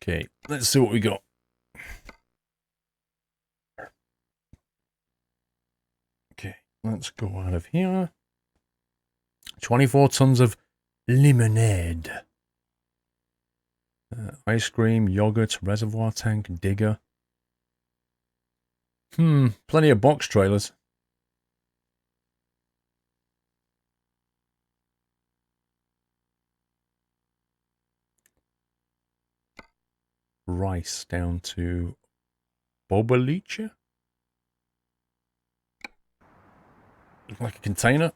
Okay, let's see what we got. Okay, let's go out of here. 24 tons of lemonade. Ice cream, yogurt, reservoir tank, digger. Plenty of box trailers. Rice down to Bobolicha. Look like a container.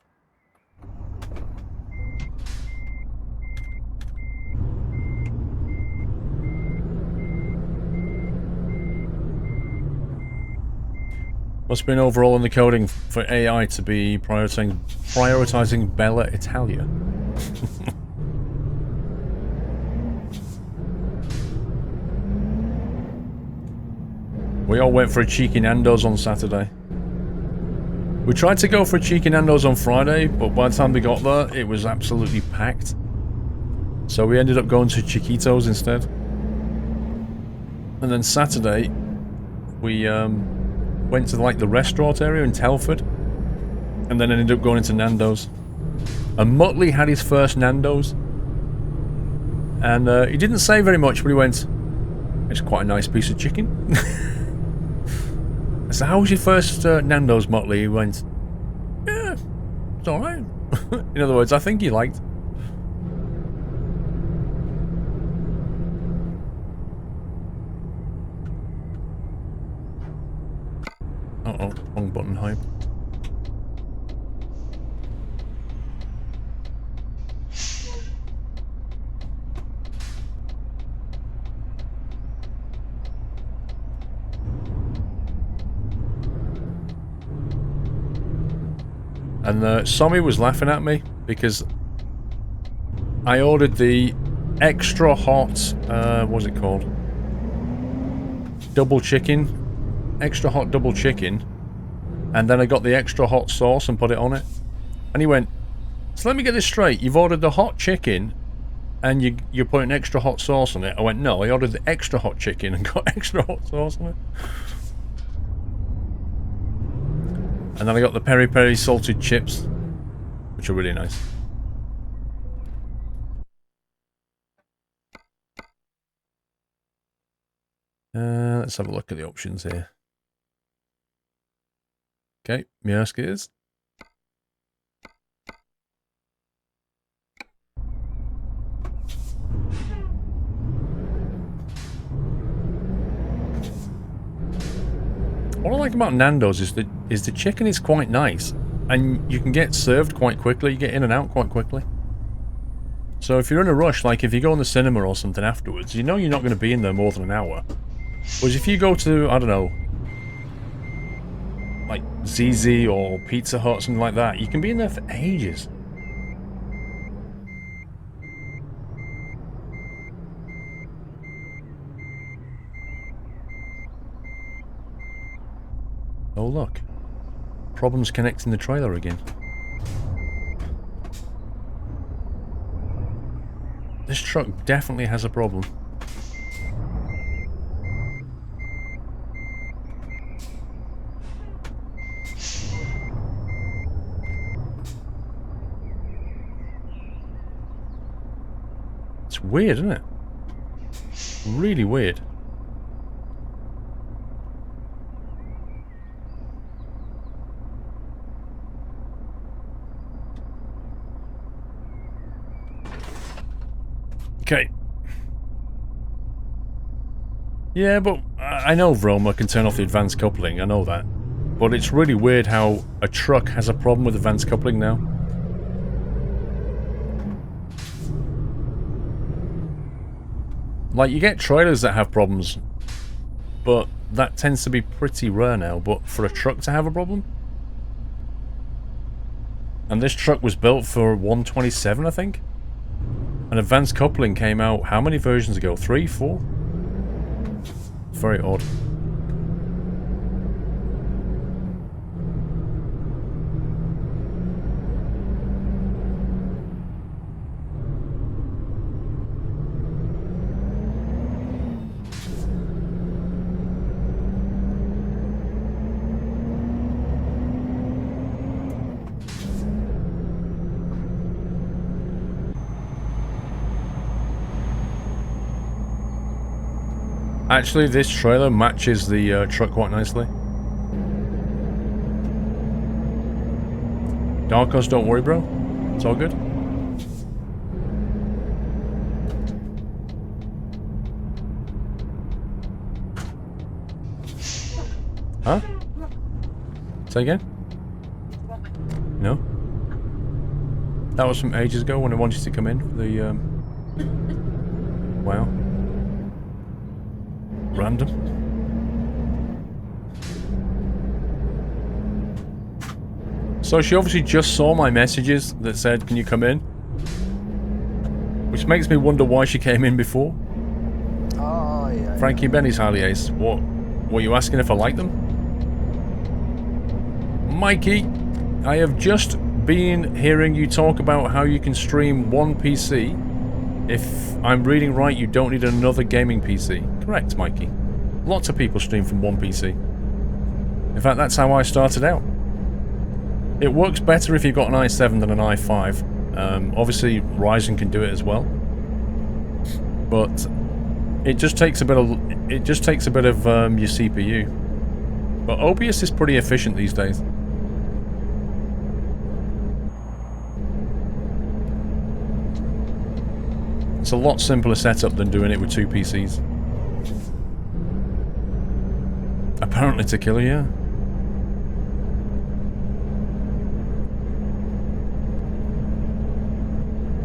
Must have been overall in the coding for AI to be prioritizing Bella Italia. We all went for a cheeky Nando's on Saturday. We tried to go for a cheeky Nando's on Friday, but by the time we got there, it was absolutely packed. So we ended up going to Chiquitos instead. And then Saturday, we went to like the restaurant area in Telford, and then ended up going into Nando's. And Muttley had his first Nando's, and he didn't say very much, but he went, "It's quite a nice piece of chicken." So how was your first Nando's, Muttley? He went, "Yeah, it's alright." In other words, I think he liked. Uh-oh, wrong button, hype. And Sammy was laughing at me because I ordered the extra hot, what's it called? Double chicken. Extra hot double chicken. And then I got the extra hot sauce and put it on it. And he went, "So let me get this straight. You've ordered the hot chicken and you're putting extra hot sauce on it." I went, "No, I ordered the extra hot chicken and got extra hot sauce on it." And then I got the peri peri salted chips, which are really nice. Let's have a look at the options here. Okay, Mjörskis. What I like about Nando's is the chicken is quite nice, and you can get served quite quickly. You get in and out quite quickly. So if you're in a rush, like if you go in the cinema or something afterwards, you know you're not going to be in there more than an hour. Whereas if you go to, I don't know, like ZZ or Pizza Hut, something like that, you can be in there for ages. Oh look, problems connecting the trailer again. This truck definitely has a problem. It's weird, isn't it? Really weird. Okay. Yeah, but I know Vroma can turn off the advanced coupling, I know that. But it's really weird how a truck has a problem with advanced coupling now. Like, you get trailers that have problems, but that tends to be pretty rare now. But for a truck to have a problem? And this truck was built for 127, I think? And advanced coupling came out how many versions ago? 3, 4? Very odd. Actually, this trailer matches the truck quite nicely. Darkos, don't worry, bro. It's all good. Huh? Say again? No? That was from ages ago when I wanted to come in for the, Wow. Random. So she obviously just saw my messages that said, can you come in? Which makes me wonder why she came in before. Oh, yeah. Frankie Benny's Harley Ace. What? Were you asking if I like them? Mikey, I have just been hearing you talk about how you can stream one PC. If I'm reading right, you don't need another gaming PC. Correct, Mikey. Lots of people stream from one PC. In fact, that's how I started out. It works better if you've got an i7 than an i5. Obviously, Ryzen can do it as well. But it just takes a bit of your CPU. But OBS is pretty efficient these days. It's a lot simpler setup than doing it with two PCs. Apparently to kill you, yeah.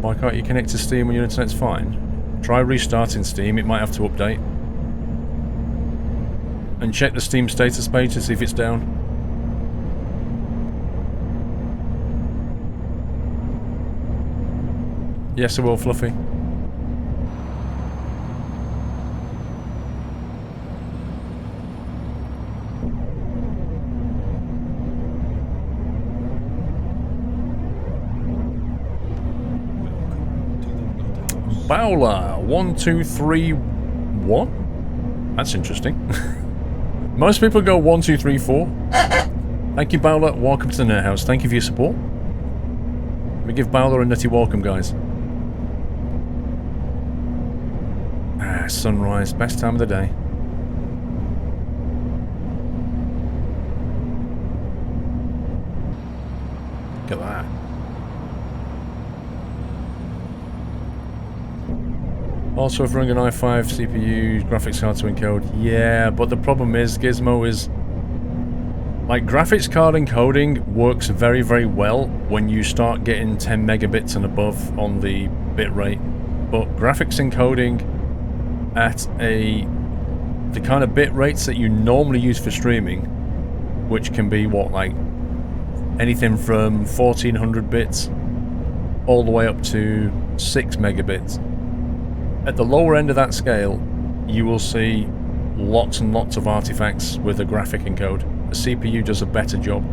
Why can't you connect to Steam when your internet's fine? Try restarting Steam, it might have to update. And check the Steam status page to see if it's down. Yes, I will, Fluffy. Bowler, 1, 2, 3, 1? That's interesting. Most people go 1, 2, 3, 4. Thank you, Bowler. Welcome to the Net House. Thank you for your support. Let me give Bowler a nutty welcome, guys. Ah, sunrise. Best time of the day. Look at that. Also, if running an i5 CPU, graphics card to encode. Yeah, but the problem is, Gizmo is... Like, graphics card encoding works very, very well when you start getting 10 megabits and above on the bitrate. But graphics encoding at the kind of bit rates that you normally use for streaming, which can be, what, like, anything from 1400 bits all the way up to 6 megabits. At the lower end of that scale, you will see lots and lots of artifacts with a graphic encode. The CPU does a better job.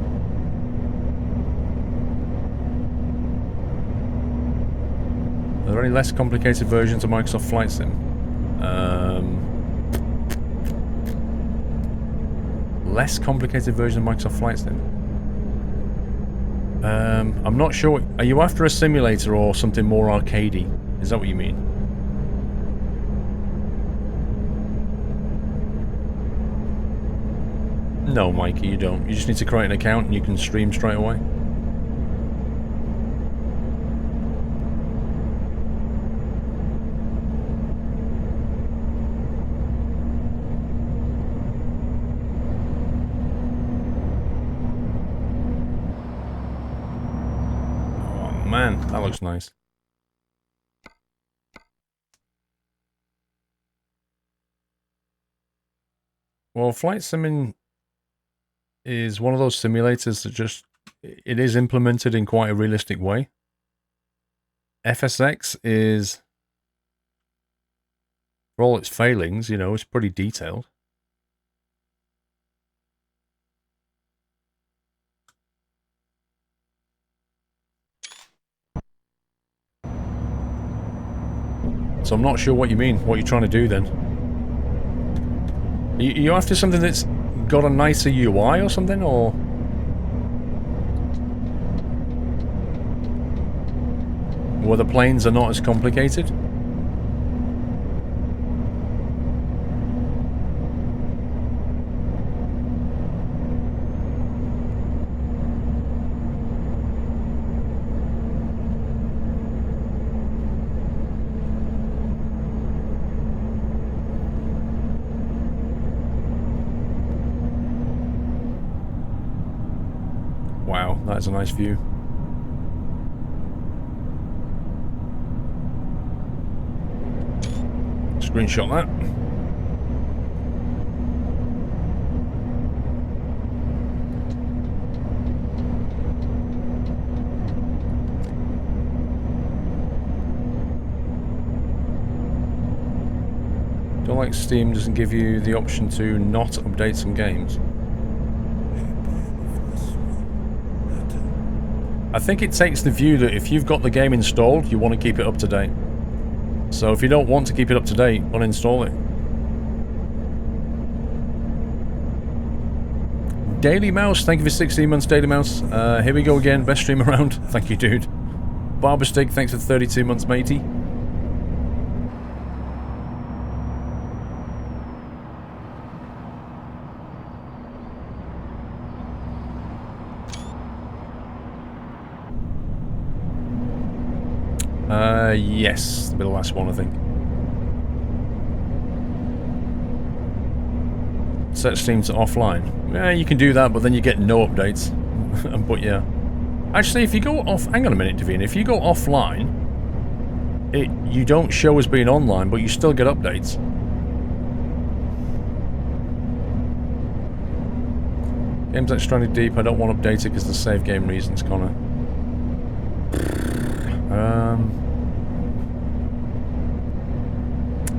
Are there any less complicated versions of Microsoft Flight Sim? Less complicated version of Microsoft Flight Sim? I'm not sure. Are you after a simulator or something more arcadey? Is that what you mean? No, Mikey, you don't. You just need to create an account and you can stream straight away. Oh man, that looks nice. Well, Flight Simming is one of those simulators that just, it is implemented in quite a realistic way. FSX is, for all its failings, you know, it's pretty detailed. So I'm not sure what you mean, what you're trying to do then. Are you after something that's got a nicer UI or something, or where the planes are not as complicated? That is a nice view. Screenshot that. Don't like Steam doesn't give you the option to not update some games. I think it takes the view that if you've got the game installed, you want to keep it up to date. So if you don't want to keep it up to date, uninstall it. Daily Mouse, thank you for 16 months, Daily Mouse. Here we go again, best stream around. Thank you, dude. Barber Stick, thanks for 32 months, matey. Yes, it'll be the last one, I think. Set Steam to offline. Yeah, you can do that, but then you get no updates. But yeah. Actually, if you go off... Hang on a minute, Davina. If you go offline, you don't show as being online, but you still get updates. Games like Stranded Deep, I don't want updated because of the save game reasons, Connor.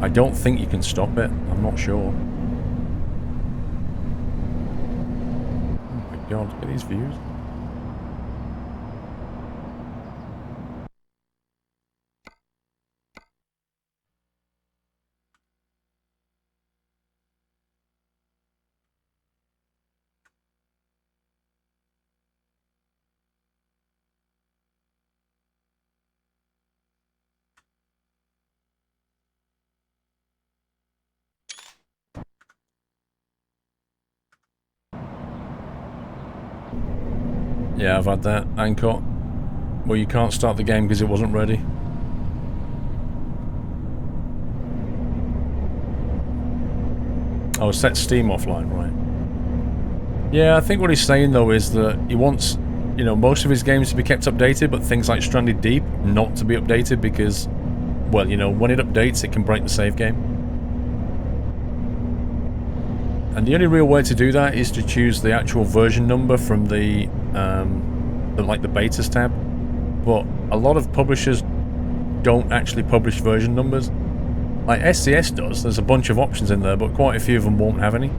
I don't think you can stop it. I'm not sure. Oh my god, look at these views. Yeah, I've had that. Anchor. Well, you can't start the game because it wasn't ready. Oh, set Steam offline, right. Yeah, I think what he's saying, though, is that he wants, you know, most of his games to be kept updated, but things like Stranded Deep not to be updated because, well, you know, when it updates, it can break the save game. And the only real way to do that is to choose the actual version number from the like the betas tab. But a lot of publishers don't actually publish version numbers. Like SCS does, there's a bunch of options in there, but quite a few of them won't have any.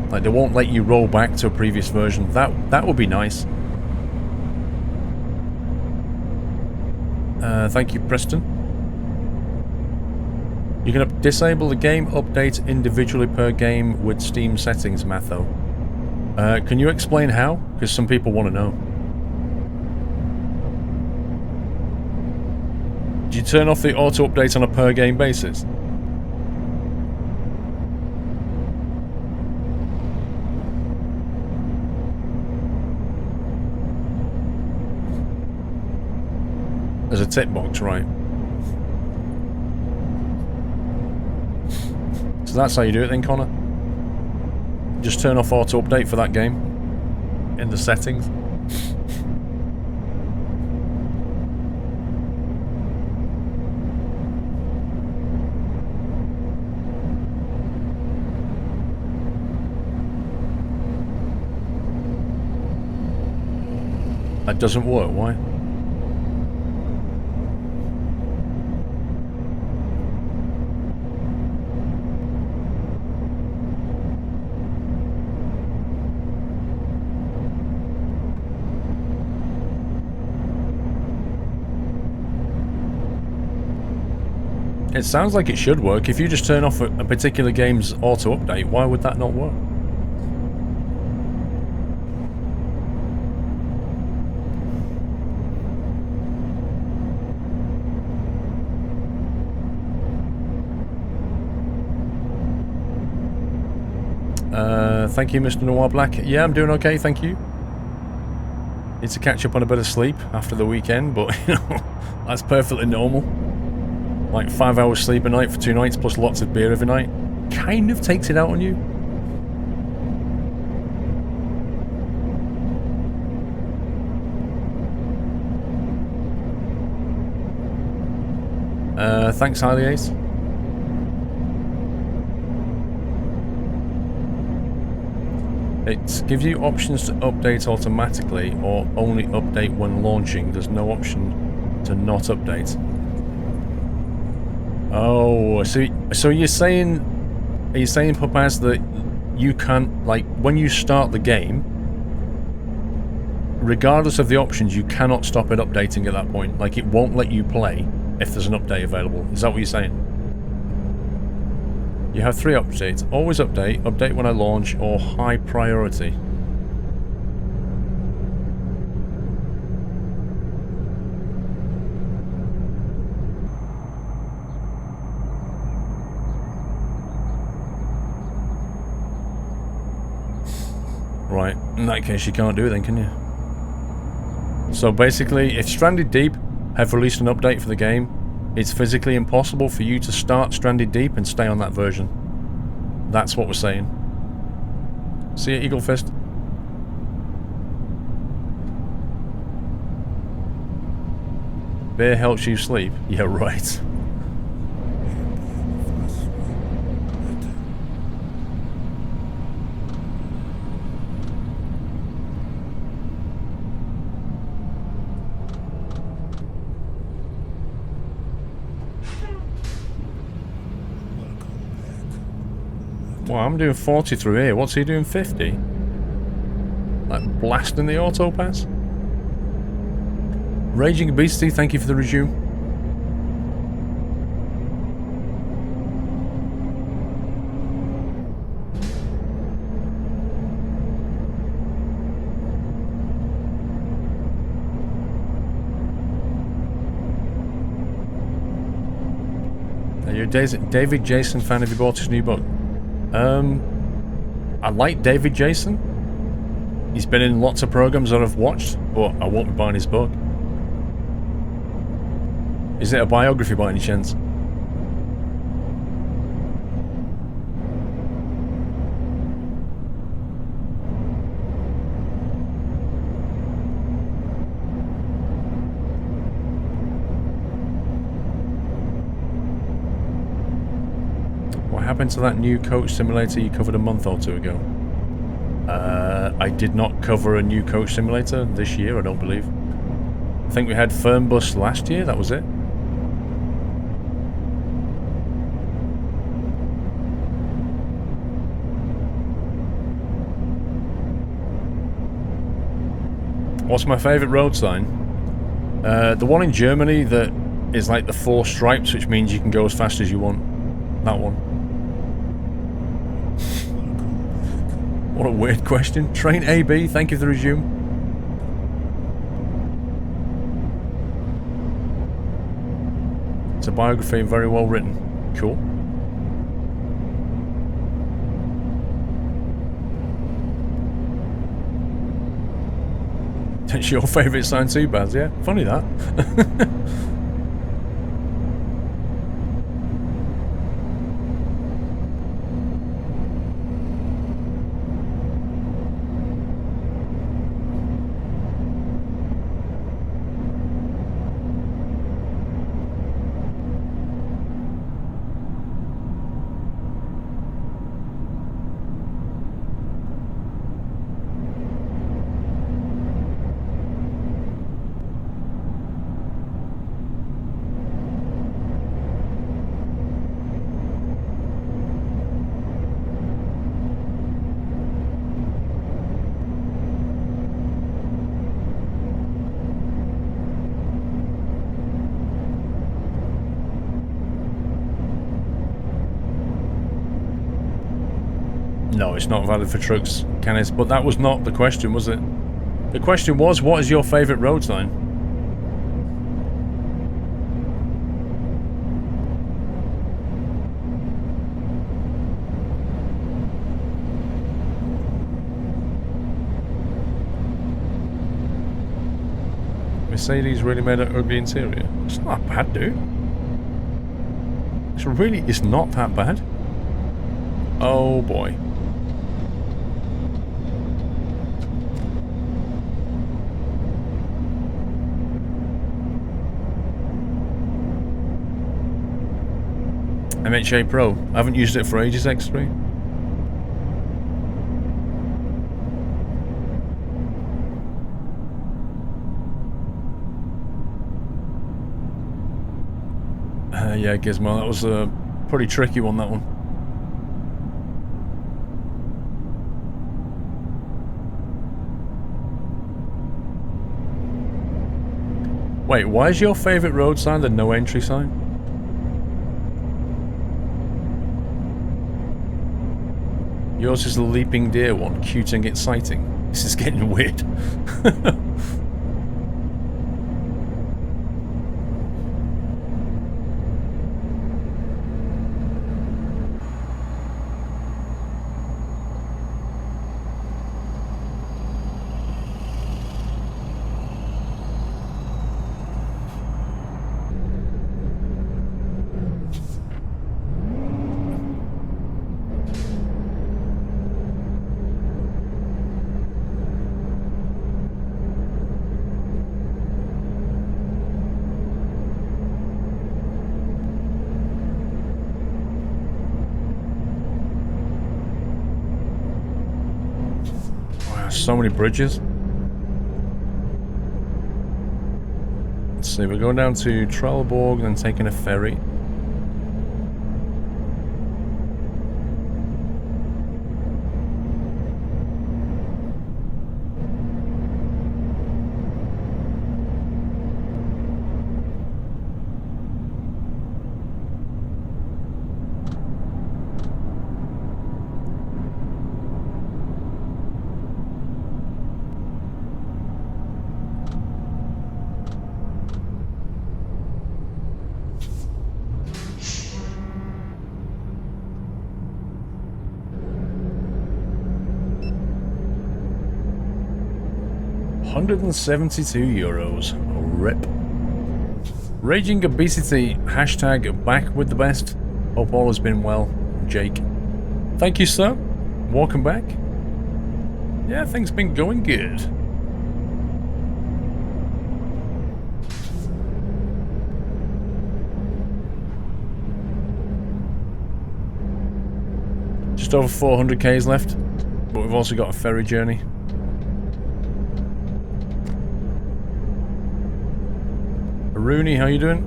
Like they won't let you roll back to a previous version. That would be nice. Thank you, Preston. You can disable the game update individually per game with Steam settings, Matho. Can you explain how? Because some people want to know. Do you turn off the auto update on a per game basis? There's a tick box, right? So that's how you do it then, Connor. Just turn off auto update for that game in the settings. That doesn't work, why? It sounds like it should work. If you just turn off a particular game's auto update, why would that not work? Thank you, Mr. Noir Black. Yeah, I'm doing okay, thank you. Need to catch up on a bit of sleep after the weekend, but, you know, that's perfectly normal. Like 5 hours sleep a night for 2 nights plus lots of beer every night kind of takes it out on you. Thanks, Highly Ace. It gives you options to update automatically or only update when launching. There's no option to not update. Oh, so you're saying, are you saying, Papaz, that you can't, like, when you start the game, regardless of the options, you cannot stop it updating at that point? Like, it won't let you play if there's an update available. Is that what you're saying? You have 3 updates. Always update, update when I launch, or high priority. Right, in that case you can't do it then, can you? So basically, if Stranded Deep have released an update for the game, it's physically impossible for you to start Stranded Deep and stay on that version. That's what we're saying. See ya, Eagle Fist. Beer helps you sleep. Yeah, right. Well, I'm doing 40 through here. What's he doing 50? Like blasting the auto pass? Raging Obesity, thank you for the resume. Are you a David Jason fan? Have you bought his new book? I like David Jason. He's been in lots of programs that I've watched, but I won't be buying his book. Is it a biography by any chance? What happened to that new coach simulator you covered a month or 2 ago? I did not cover a new coach simulator this year, I don't believe. I think we had Fernbus last year, that was it. What's my favourite road sign? The one in Germany that is like the 4 stripes, which means you can go as fast as you want. That one. What a weird question. Train AB, thank you for the resume. It's a biography, very well written. Cool. That's your favourite sign too, Baz, yeah? Funny that. No, it's not valid for trucks, Kenneth, but that was not the question, was it? The question was, what is your favourite road sign? Mercedes really made an ugly interior. It's not that bad, dude. It's not that bad. Oh boy. MHA Pro. I haven't used it for ages, X3. Yeah, Gizmo, that was a pretty tricky one, that one. Wait, why is your favourite road sign the no entry sign? Yours is the leaping deer one, cute and exciting. This is getting weird. So many bridges. Let's see, we're going down to Trelleborg and then taking a ferry. €172. Rip. Raging Obesity, hashtag back with the best. Hope all has been well, Jake. Thank you, sir. Welcome back. Yeah, things been going good. Just over 400 Ks left, but we've also got a ferry journey. Rooney, how you doing?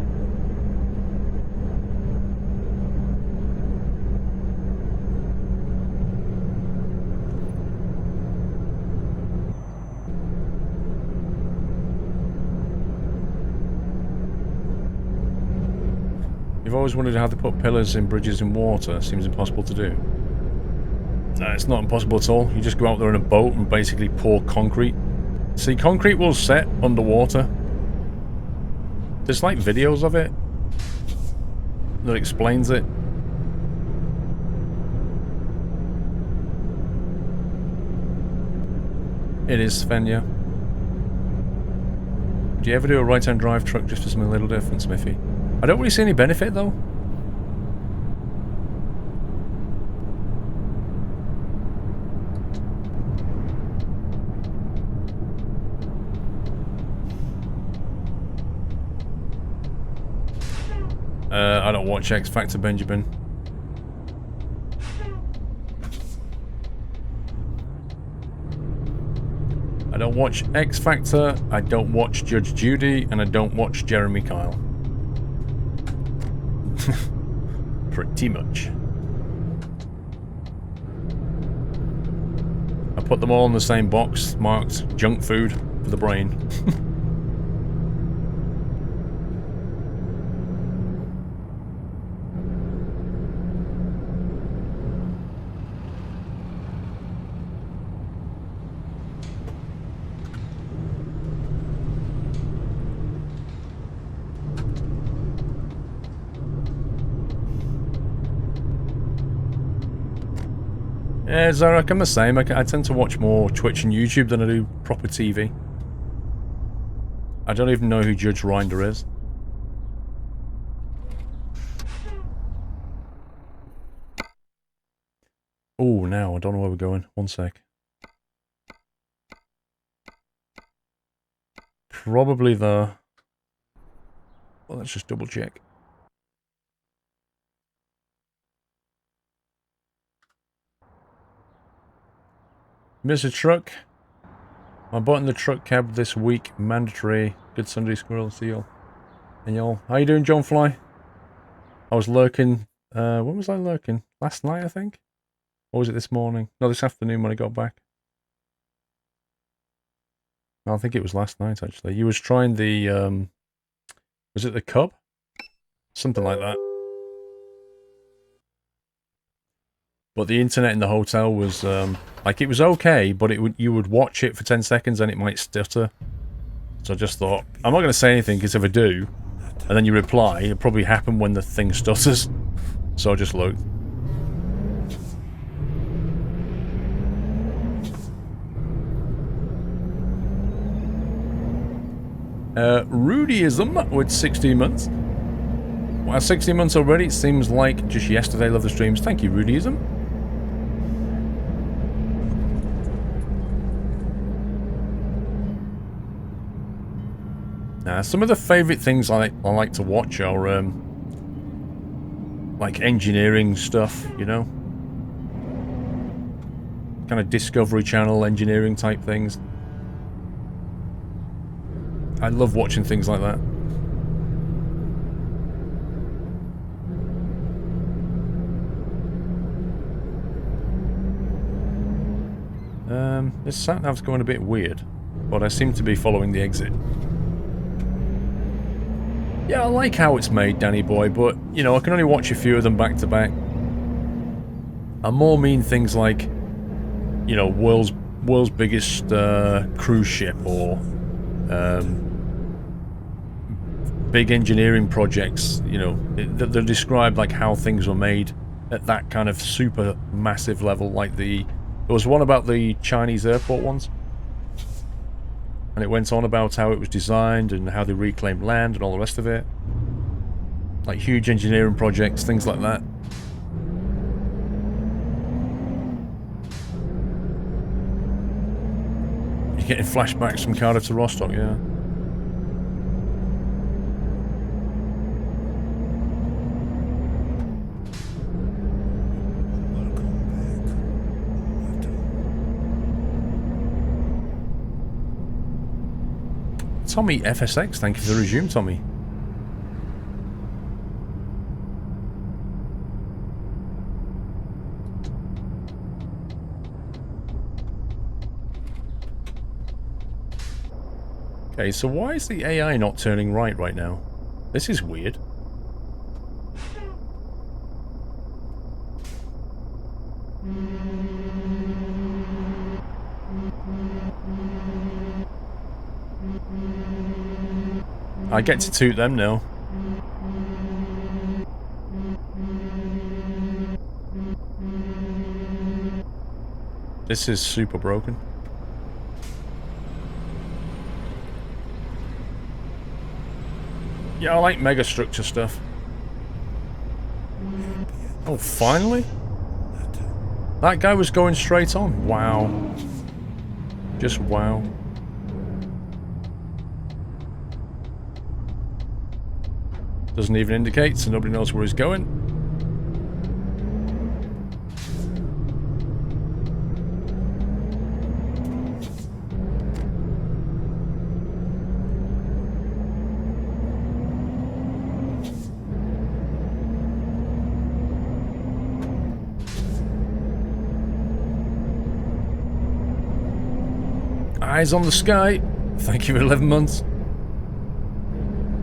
You've always wondered how they put pillars in bridges in water. Seems impossible to do. No, it's not impossible at all. You just go out there in a boat and basically pour concrete. See, concrete will set underwater. There's like videos of it that explains it. It is Svenja. Do you ever do a right-hand drive truck just for something a little different, Smithy? I don't really see any benefit though. I don't watch X Factor, Benjamin. I don't watch X Factor, I don't watch Judge Judy, and I don't watch Jeremy Kyle. Pretty much. I put them all in the same box, marked junk food for the brain. Yeah, Zarek, I'm the same. I tend to watch more Twitch and YouTube than I do proper TV. I don't even know who Judge Rinder is. Oh, now, I don't know where we're going. One sec. Probably the... Well, let's just double check. Miss a truck. I bought in the truck cab this week. Mandatory. Good Sunday, Squirrel. See y'all. And y'all. How you doing, John Fly? I was lurking. When was I lurking? Last night, I think? Or was it this morning? No, this afternoon when I got back. No, I think it was last night, actually. You was trying the, was it the Cub? Something like that. But the internet in the hotel was, like, it was okay, but you would watch it for 10 seconds and it might stutter. So I just thought, I'm not going to say anything, because if I do, and then you reply, it'll probably happen when the thing stutters. So I just looked. Rudyism with 16 months. Wow, 16 months already. It seems like just yesterday. Love the streams. Thank you, Rudyism. Some of the favourite things I like to watch are like engineering stuff, you know? Kind of Discovery Channel engineering type things. I love watching things like that. This sat-nav's going a bit weird, but I seem to be following the exit. Yeah, I like how it's made, Danny boy, but, you know, I can only watch a few of them back to back. I more mean things like, you know, world's biggest cruise ship, or big engineering projects, you know, they're described like how things were made at that kind of super massive level. Like there was one about the Chinese airport ones, and it went on about how it was designed and how they reclaimed land and all the rest of it. Like huge engineering projects, things like that. You're getting flashbacks from Cardiff to Rostock, yeah. Tommy FSX, thank you for the resume, Tommy. Okay, so why is the AI not turning right now? This is weird. I get to toot them now. This is super broken. Yeah, I like megastructure stuff. Oh, finally? That guy was going straight on. Wow. Just wow. Doesn't even indicate, so nobody knows where he's going. Eyes on the sky. Thank you for 11 months.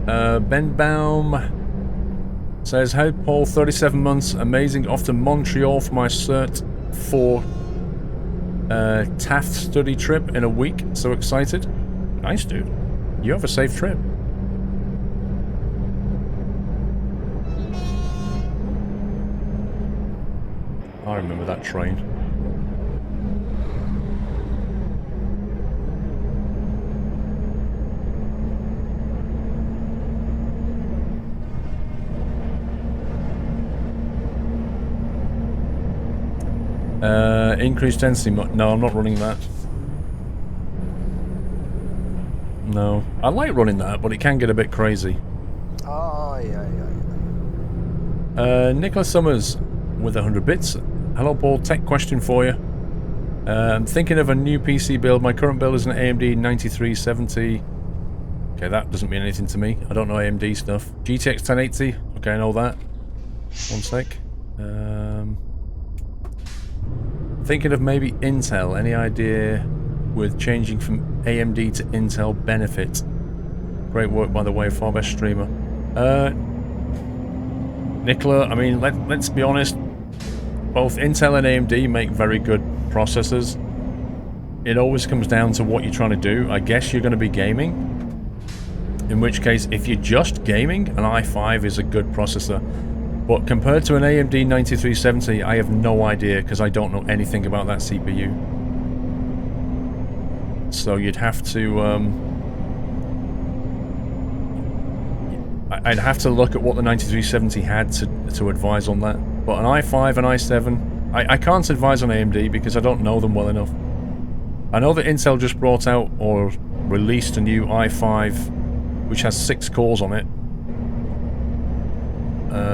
Ben Baum says, "Hey Paul, 37 months, amazing. Off to Montreal for my Cert 4 Taft study trip in a week. So excited." Nice, dude. You have a safe trip. I remember that train. Increased density. No, I'm not running that. No. I like running that, but it can get a bit crazy. Oh, yeah. Nicholas Summers with 100 bits. Hello, Paul. Tech question for you. I'm thinking of a new PC build. My current build is an AMD 9370. Okay, that doesn't mean anything to me. I don't know AMD stuff. GTX 1080. Okay, I know that. One sec. Thinking of maybe Intel. Any idea with changing from AMD to Intel benefit? Great work, by the way. Far best streamer. Nicola, I mean, let's be honest. Both Intel and AMD make very good processors. It always comes down to what you're trying to do. I guess you're going to be gaming. In which case, if you're just gaming, an i5 is a good processor. But compared to an AMD 9370, I have no idea because I don't know anything about that CPU. So you'd have to... I'd have to look at what the 9370 had to advise on that. But an i5 and i7... I can't advise on AMD because I don't know them well enough. I know that Intel just brought out or released a new i5 which has 6 cores on it.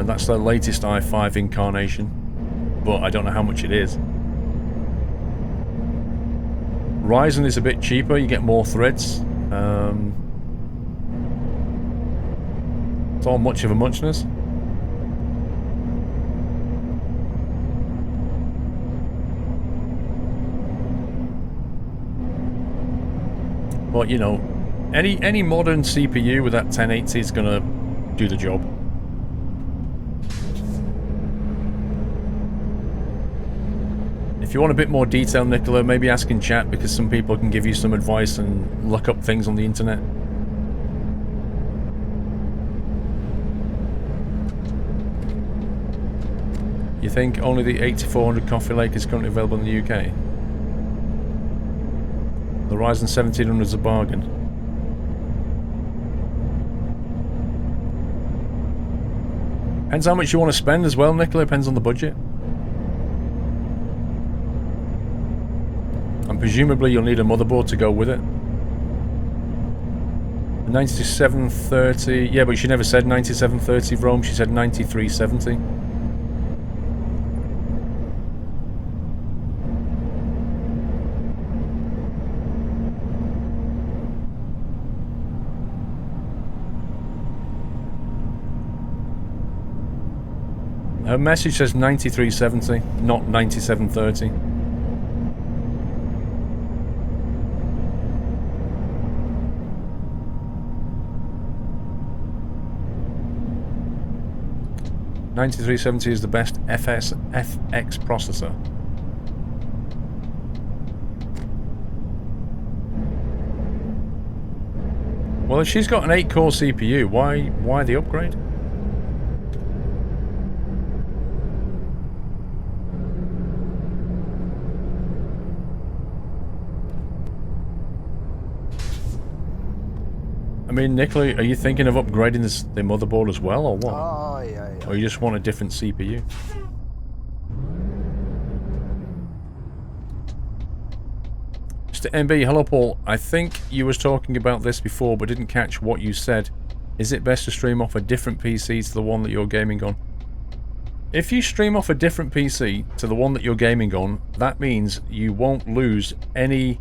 That's the latest i5 incarnation, but I don't know how much it is. Ryzen is a bit cheaper, you get more threads. It's all much of a muchness. But you know, any modern CPU with that 1080 is gonna do the job. If you want a bit more detail, Nicola, maybe ask in chat because some people can give you some advice and look up things on the internet. You think only the 8400 Coffee Lake is currently available in the UK? The Ryzen 1700 is a bargain. Depends how much you want to spend as well, Nicola. Depends on the budget. And presumably you'll need a motherboard to go with it. The 9730... Yeah, but she never said 9730 Rome. She said 9370. Her message says 9370, not 9730. .9370 is the best FX processor. Well, if she's got an 8-core CPU, why the upgrade? I mean, Nicola, are you thinking of upgrading the motherboard as well, or what? Oh, yeah. Or you just want a different CPU? Mr. MB, hello Paul. I think you was talking about this before, but didn't catch what you said. Is it best to stream off a different PC to the one that you're gaming on? If you stream off a different PC to the one that you're gaming on, that means you won't lose any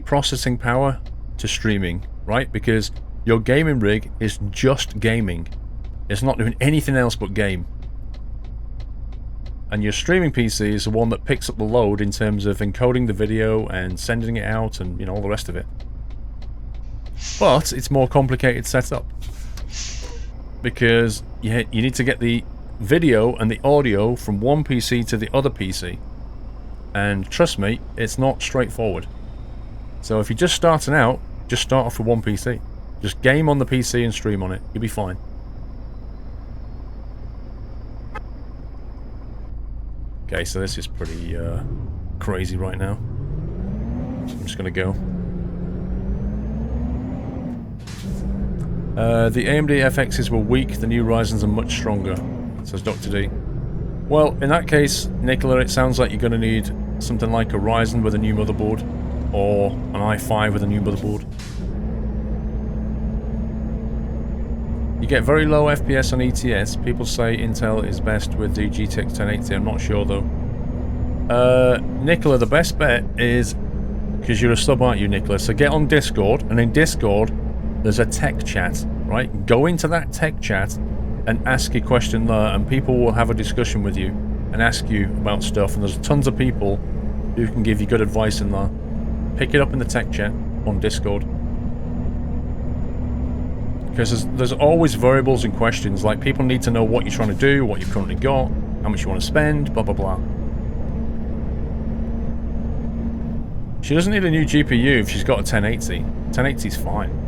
processing power to streaming. Right? Because your gaming rig is just gaming. It's not doing anything else but game. And your streaming PC is the one that picks up the load in terms of encoding the video and sending it out and, you know, all the rest of it. But it's more complicated setup. Because you need to get the video and the audio from one PC to the other PC. And trust me, it's not straightforward. So if you're just starting out, just start off with one PC. Just game on the PC and stream on it. You'll be fine. Okay, so this is pretty crazy right now. I'm just gonna go. The AMD FXs were weak. The new Ryzens are much stronger, says Dr. D. Well, in that case, Nicola, it sounds like you're gonna need something like a Ryzen with a new motherboard. Or an i5 with a new motherboard. You get very low FPS on ETS. People say Intel is best with the GTX 1080. I'm not sure though. Nicola, the best bet is, because you're a sub, aren't you, Nicola? So get on Discord, and in Discord, there's a tech chat, right? Go into that tech chat and ask your question there, and people will have a discussion with you and ask you about stuff, and there's tons of people who can give you good advice in there. Pick it up in the tech chat on Discord. Because there's always variables and questions, like people need to know what you're trying to do, what you've currently got, how much you want to spend, blah blah blah. She doesn't need a new GPU if she's got a 1080. 1080 is fine.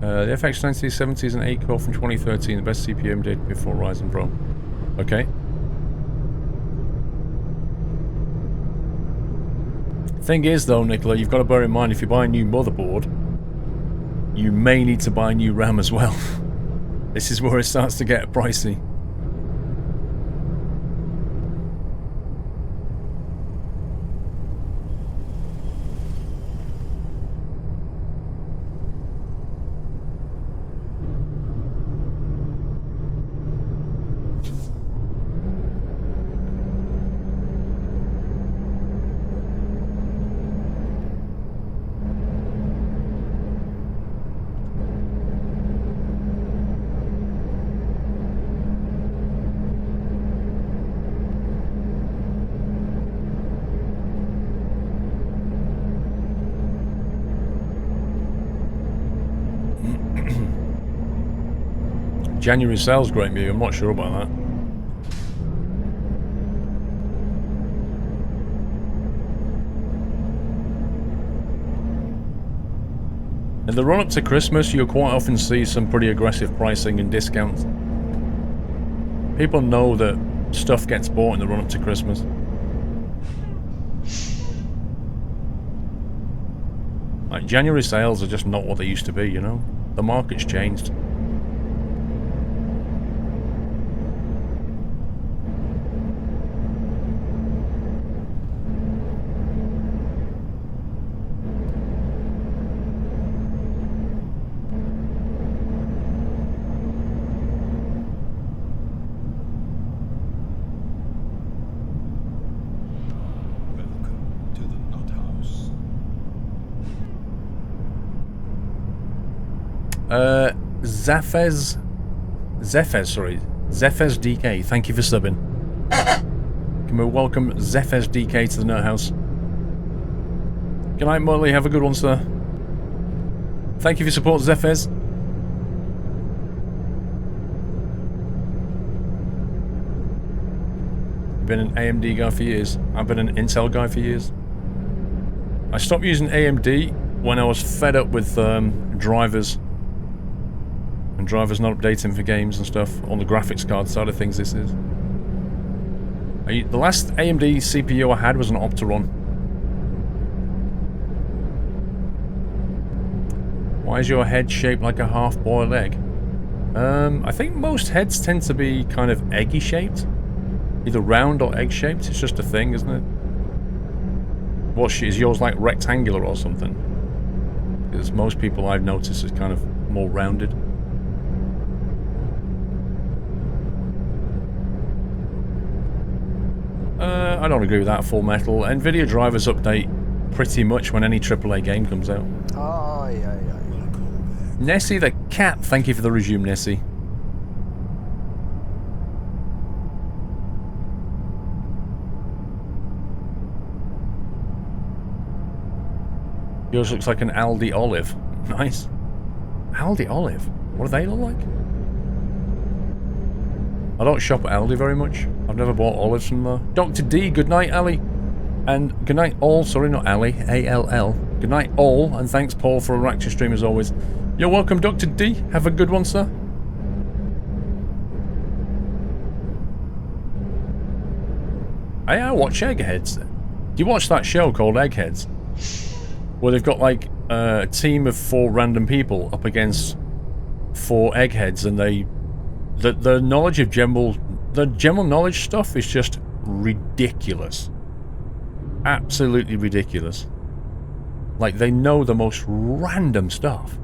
The FX 9070 is an 8-core from 2013, the best CPU AMD before Ryzen Pro. Okay. Thing is though, Nicola, you've got to bear in mind if you buy a new motherboard, you may need to buy new RAM as well. This is where it starts to get pricey. January sales great me, I'm not sure about that. In the run-up to Christmas, you'll quite often see some pretty aggressive pricing and discounts. People know that stuff gets bought in the run-up to Christmas. Like, January sales are just not what they used to be, you know? The market's changed. Zephez DK, thank you for subbing. Can we welcome Zephez DK to the Nerd House? Good night, Molly, have a good one, sir. Thank you for your support, Zephez. Been an AMD guy for years. I've been an Intel guy for years. I stopped using AMD when I was fed up with drivers. And drivers not updating for games and stuff. On the graphics card side of things, this is. The last AMD CPU I had was an Opteron. Why is your head shaped like a half-boiled egg? I think most heads tend to be kind of eggy shaped. Either round or egg shaped. It's just a thing, isn't it? Is yours like rectangular or something? Because most people I've noticed is kind of more rounded. I don't agree with that, Full Metal. NVIDIA drivers update pretty much when any AAA game comes out. Oh, yeah. Nessie the cat, thank you for the resume, Nessie. Yours looks like an Aldi olive. Nice. Aldi olive? What do they look like? I don't shop at Aldi very much. I've never bought olives from there. Dr. D, good night, Ali. And good night, all. Sorry, not Ali. A-L-L. Good night, all. And thanks, Paul, for a Rapture stream as always. You're welcome, Dr. D. Have a good one, sir. I watch Eggheads. Do you watch that show called Eggheads? Where they've got like a team of 4 random people up against 4 eggheads, and the knowledge of the general knowledge stuff is just ridiculous. Absolutely ridiculous. Like, they know the most random stuff.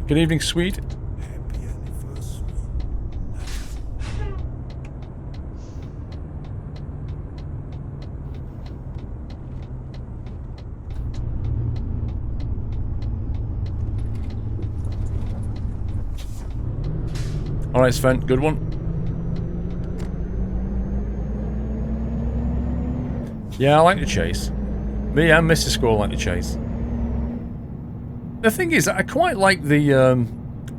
Good evening, sweet. Alright, Sven, good one. Yeah, I like the chase. Me and Mr. Squirrel like the chase. The thing is, I quite like the,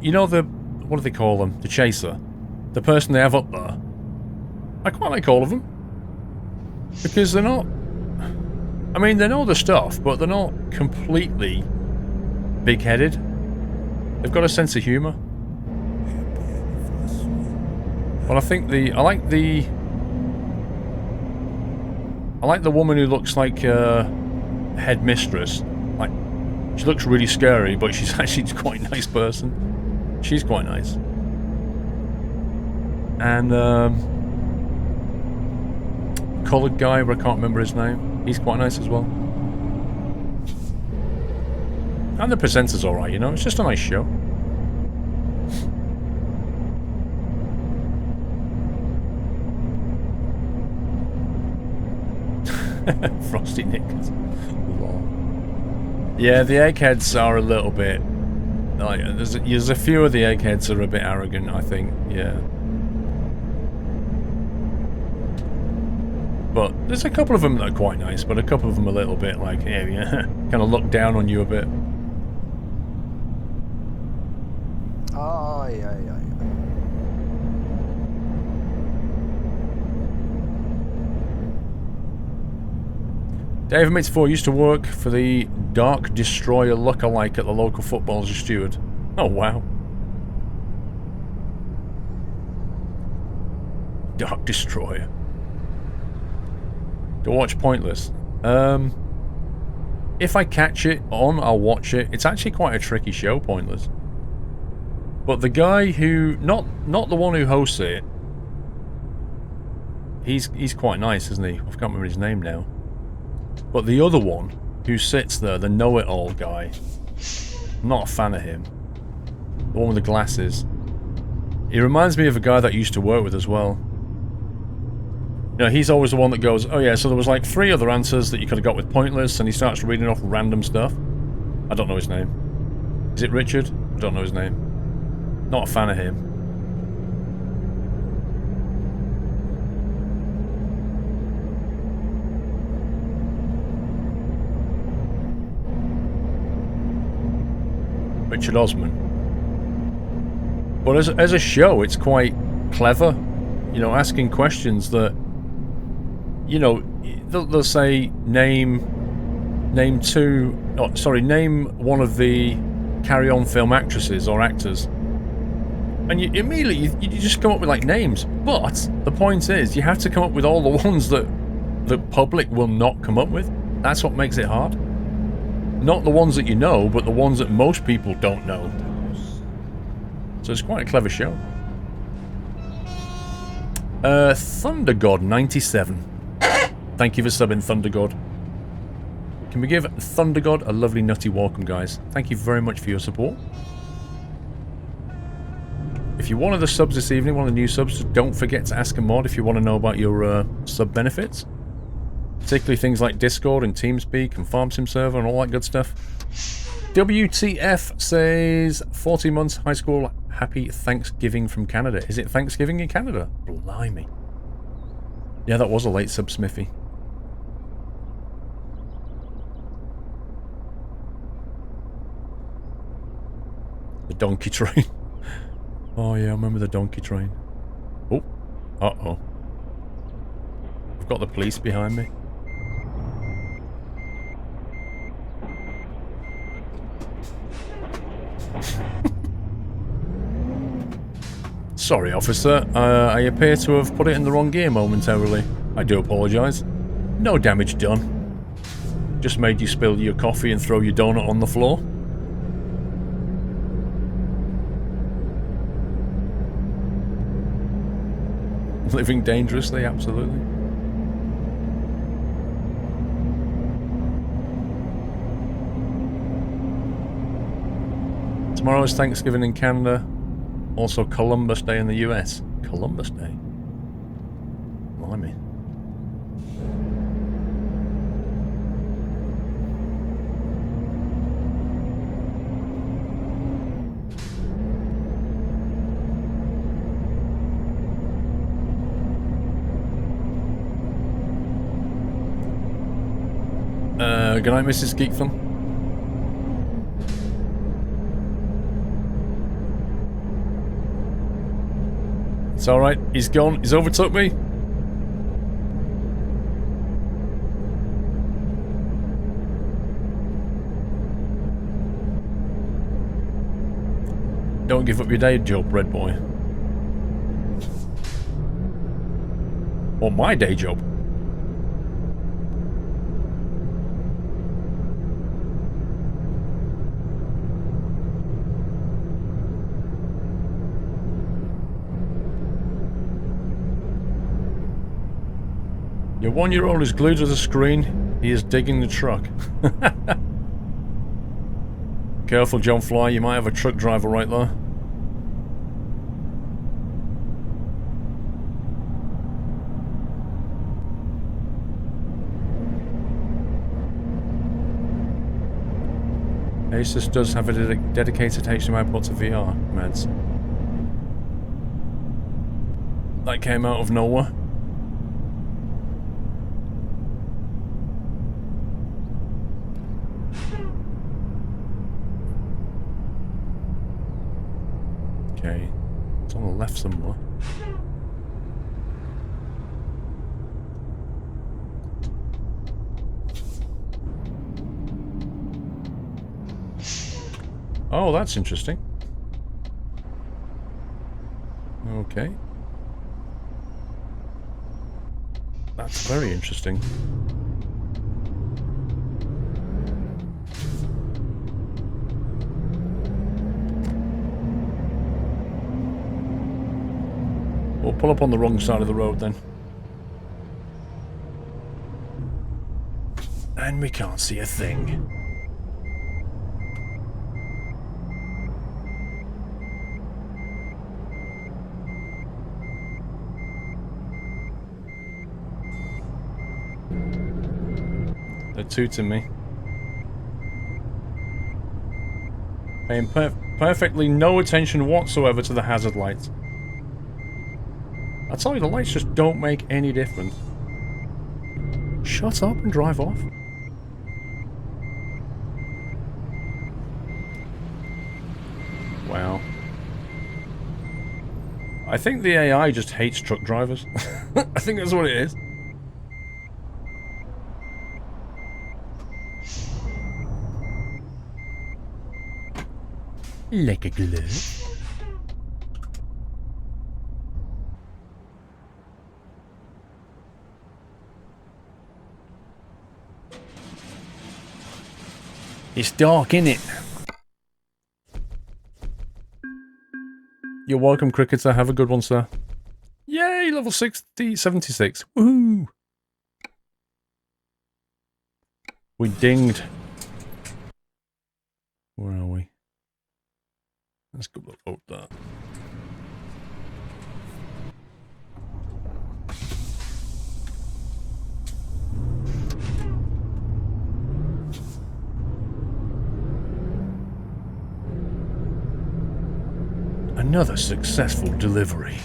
you know, what do they call them? The chaser. The person they have up there. I quite like all of them. Because they're not... I mean, they know the stuff, but they're not completely big-headed. They've got a sense of humour. Well, I think I like the woman who looks like headmistress. Like, she looks really scary, but she's actually quite a nice person. She's quite nice. And coloured guy, but I can't remember his name. He's quite nice as well. And the presenter's alright, you know. It's just a nice show. Frosty Knickers. Yeah, the eggheads are a little bit... Like, there's a few of the eggheads that are a bit arrogant, I think. Yeah. But there's a couple of them that are quite nice, but a couple of them a little bit like, yeah, kind of look down on you a bit. Ay, ay, ay. David Mates 4 used to work for the Dark Destroyer lookalike at the local football as a steward. Oh, wow. Dark Destroyer. To watch Pointless. If I catch it on, I'll watch it. It's actually quite a tricky show, Pointless. But the guy who... Not the one who hosts it. He's quite nice, isn't he? I can't remember his name now. But the other one, who sits there, the know-it-all guy, I'm not a fan of him. The one with the glasses. He reminds me of a guy that I used to work with as well. You know, he's always the one that goes, oh yeah, so there was like 3 other answers that you could have got with Pointless, and he starts reading off random stuff. I don't know his name. Is it Richard? I don't know his name. Not a fan of him. Richard Osman. But as a show, it's quite clever. You know, asking questions that, you know, they'll say name one of the Carry On film actresses or actors, and you immediately you just come up with like names. But the point is, you have to come up with all the ones that the public will not come up with. That's what makes it hard. Not the ones that you know, but the ones that most people don't know. So it's quite a clever show. Thunder God 97. Thank you for subbing, Thunder God. Can we give Thunder God a lovely nutty welcome, guys? Thank you very much for your support. If you're one of the subs this evening, one of the new subs, don't forget to ask a mod if you want to know about your sub benefits. Particularly things like Discord and TeamSpeak and Farm Sim Server and all that good stuff. WTF says 40 months high school, happy Thanksgiving from Canada. Is it Thanksgiving in Canada? Blimey. Yeah, that was a late sub, Smithy. The donkey train. Oh yeah, I remember the donkey train. Oh. Uh-oh. I've got the police behind me. Sorry, officer. I appear to have put it in the wrong gear momentarily. I do apologise. No damage done. Just made you spill your coffee and throw your donut on the floor. Living dangerously, absolutely. Tomorrow is Thanksgiving in Canada. Also Columbus Day in the US. Columbus Day? Blimey. Good night, Mrs. Geektham. It's alright, he's gone, he's overtook me. Don't give up your day job, Red Boy. Or my day job. Your 1-year-old is glued to the screen. He is digging the truck. Careful, John Fly. You might have a truck driver right there. Asus does have a dedicated HDMI port to VR, meds. That came out of nowhere. Okay, it's on the left somewhere. Oh, that's interesting. Okay. That's very interesting. We'll pull up on the wrong side of the road then. And we can't see a thing. They're tooting me. Paying perfectly no attention whatsoever to the hazard lights. I tell you, the lights just don't make any difference. Shut up and drive off. Wow. I think the AI just hates truck drivers. I think that's what it is. Like a glove. It's dark, innit? You're welcome, Cricketer. Have a good one, sir. Yay, level 76. Woohoo! We dinged. Where are we? Let's go vote that. Another successful delivery.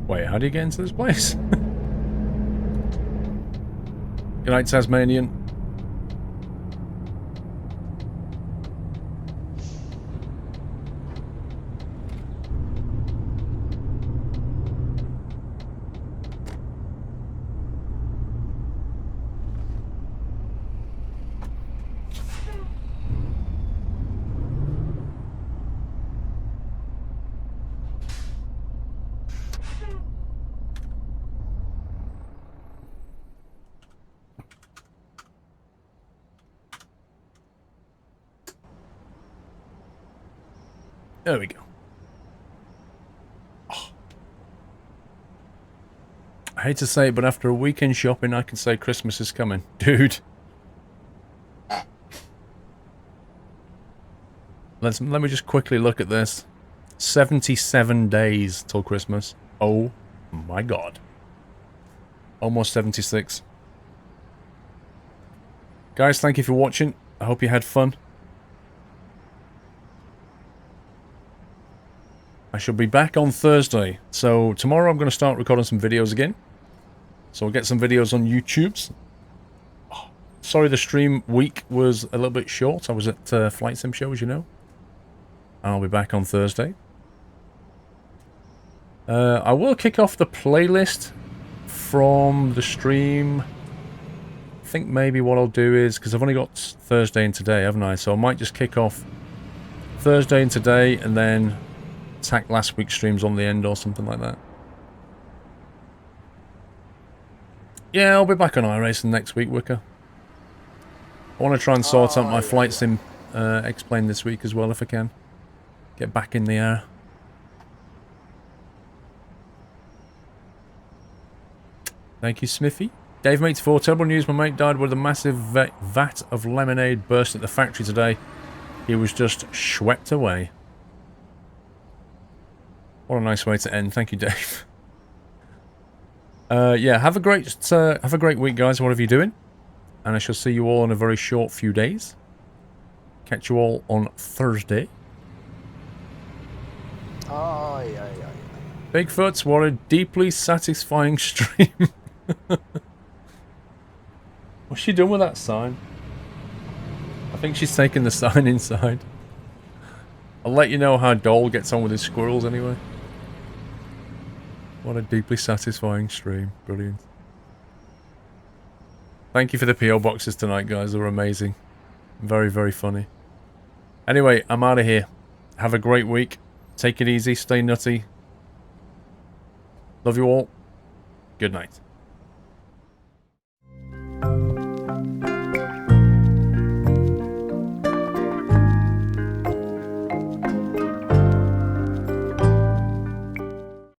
Wait, how do you get into this place? Good night, Tasmanian. There we go. Oh. I hate to say it, but after a weekend shopping, I can say Christmas is coming. Dude. Let me just quickly look at this. 77 days till Christmas. Oh my god. Almost 76. Guys, thank you for watching. I hope you had fun. I shall be back on Thursday. So tomorrow I'm going to start recording some videos again. So I'll get some videos on YouTube's. Oh, sorry the stream week was a little bit short. I was at Flight Sim Show, as you know. And I'll be back on Thursday. I will kick off the playlist from the stream. I think maybe what I'll do is, because I've only got Thursday and today, haven't I? So I might just kick off Thursday and today and then tack last week's streams on the end or something like that. Yeah, I'll be back on iRacing next week, Wicker. I want to try and sort out my Flight Sim X-Plane this week as well if I can. Get back in the air. Thank you, Smithy. Dave Mates 4, terrible news. My mate died with a massive vat of lemonade burst at the factory today. He was just swept away. What a nice way to end. Thank you, Dave. Yeah, have a great week, guys, whatever you're doing. And I shall see you all in a very short few days. Catch you all on Thursday. Aye. Bigfoots, what a deeply satisfying stream. What's she doing with that sign? I think she's taking the sign inside. I'll let you know how Dole gets on with his squirrels anyway. What a deeply satisfying stream. Brilliant. Thank you for the PO boxes tonight, guys. They were amazing. Very, very funny. Anyway, I'm out of here. Have a great week. Take it easy. Stay nutty. Love you all. Good night.